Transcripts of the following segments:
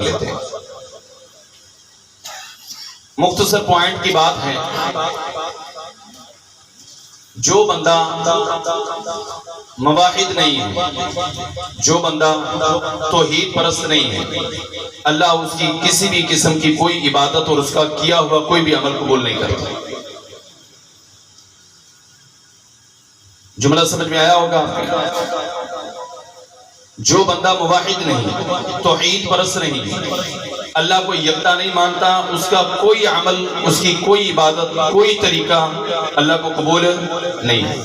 لیتے ہیں۔ مختصر پوائنٹ کی بات ہے، جو بندہ موحد نہیں ہے، جو بندہ توحید پرست نہیں ہے، اللہ اس کی کسی بھی قسم کی کوئی عبادت اور اس کا کیا ہوا کوئی بھی عمل قبول نہیں کرتا۔ جملہ سمجھ میں آیا ہوگا؟ جو بندہ موحد نہیں، توحید پرست نہیں، اللہ کو یکتا نہیں مانتا، اس کا کوئی عمل، اس کی کوئی عبادت، کوئی طریقہ اللہ کو قبول نہیں ہے۔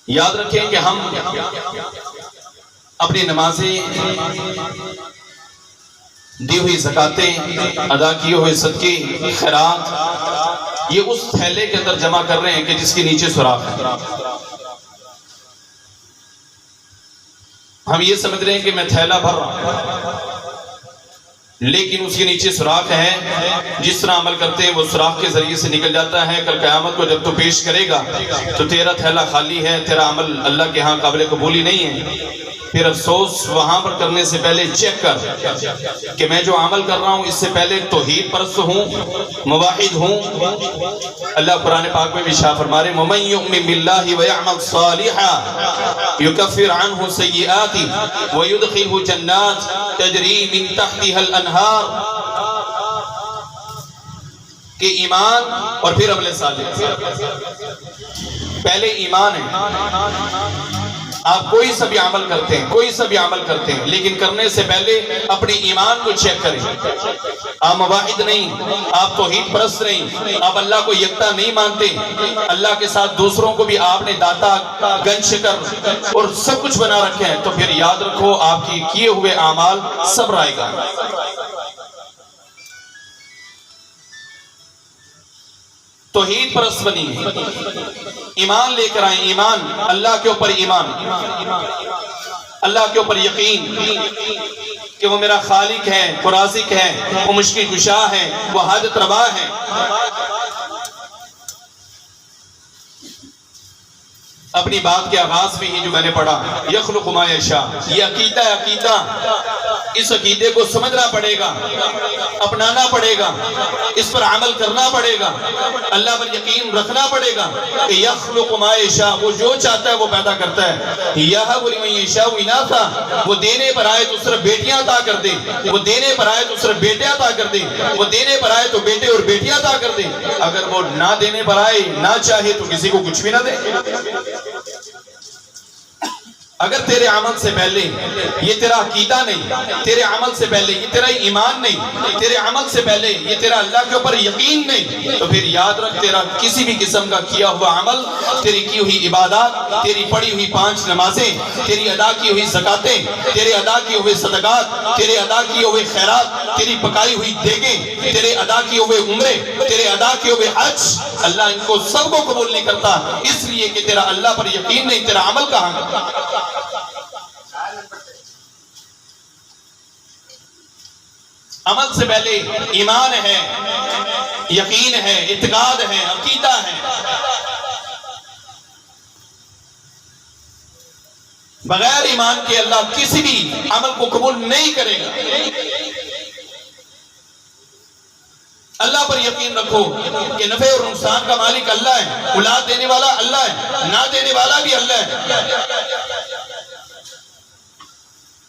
یاد رکھیں کہ ہم اپنی نمازیں، دی ہوئی زکاتیں، ادا کیے ہوئے صدقے، خیرات، یہ اس تھیلے کے اندر جمع کر رہے ہیں کہ جس کے نیچے سوراخ ہے۔ ہم یہ سمجھ رہے ہیں کہ میں تھیلا بھر رہا ہوں، لیکن اس کے نیچے سوراخ ہے، جس طرح عمل کرتے ہیں وہ سوراخ کے ذریعے سے نکل جاتا ہے۔ کل قیامت کو جب تو پیش کرے گا تو تیرا تھیلا خالی ہے، تیرا عمل اللہ کے ہاں قابل قبولی نہیں ہے۔ پھر افسوس وہاں پر کرنے سے پہلے چیک کر کہ میں جو عمل کر رہا ہوں اس سے پہلے توحید پرست ہوں، موحد ہوں۔ اللہ قرآن پاک میں بھی ارشاد فرما رہے ہیں، وَمَن يُؤْمِن بِاللَّهِ وَيَعْمَلْ صَالِحًا يُكَفِّرْ عَنْهُ سَيِّئَاتِهِ وَيُدْخِلْهُ جَنَّاتٍ تَجْرِي مِن تَحْتِهَا الْأَنْهَارُ، کہ ایمان اور پھر عمل صالح۔ پہلے ایمان ہے، آپ کوئی سا بھی عمل کرتے ہیں، کوئی سا بھی عمل کرتے ہیں، لیکن کرنے سے پہلے اپنی ایمان کو چیک کریں۔ آپ موحد نہیں، آپ توحید پرست نہیں، آپ اللہ کو یکتا نہیں مانتے، اللہ کے ساتھ دوسروں کو بھی آپ نے داتا، گن شکر اور سب کچھ بنا رکھے ہیں، تو پھر یاد رکھو آپ کی کیے ہوئے اعمال سب رائے گا۔ توحید پرست بنی ہے، ایمان لے کر آئیں، ایمان، اللہ کے اوپر ایمان، اللہ کے اوپر یقین کہ وہ میرا خالق ہے، وہ رازق ہے، وہ مشکل کشا ہے، وہ حاجت روا ہے۔ اپنی بات کے آغاز میں ہی جو میں نے پڑھا، یخلق ما یشاء، یہ عقیدہ ہے، عقیدہ، اس عقیدے کو سمجھنا پڑے گا، اپنانا پڑے گا، اس پر عمل کرنا پڑے گا، اللہ پر یقین رکھنا پڑے گا کہ یخلق ما یشاء، وہ جو چاہتا ہے وہ پیدا کرتا ہے۔ یہب لمن یشاء اناثا، وہ دینے پر آئے تو صرف بیٹیاں عطا کر دے، وہ دینے پر آئے تو صرف بیٹے عطا کر دے، وہ دینے پر آئے تو بیٹے اور بیٹیاں عطا کر دے، اگر وہ نہ دینے پر آئے، نہ چاہے تو کسی کو کچھ بھی نہ دے۔ اگر تیرے عمل سے پہلے یہ تیرا عقیدہ نہیں، تیرے عمل سے پہلے یہ تیرا ایمان نہیں، تیرے عمل سے پہلے یہ تیرا اللہ کے اوپر یقین نہیں، تو پھر یاد رکھ تیرا کسی بھی قسم کا کیا ہوا عمل، تیری کی ہوئی عبادات، تیری پڑھی ہوئی 5 نمازیں، تیری ادا کی ہوئی زکاتیں، تیرے ادا کیے ہوئے صدقات، تیرے ادا کیے ہوئے خیرات، تیری پکائی ہوئی دیگیں، تیرے ادا کیے ہوئے عمرے، تیرے ادا کیے ہوئے حج، اللہ ان کو سب کو قبول نہیں کرتا، اس لیے کہ تیرا اللہ پر یقین نہیں، تیرا عمل کہاں ہے؟ عمل سے پہلے ایمان ہے، یقین ہے، اعتقاد ہے، عقیدہ ہے۔ بغیر ایمان کے اللہ کسی بھی عمل کو قبول نہیں کرے گا۔ اللہ پر یقین رکھو کہ نفع اور نقصان کا مالک اللہ ہے، اولاد دینے والا اللہ ہے، نہ دینے والا بھی اللہ ہے۔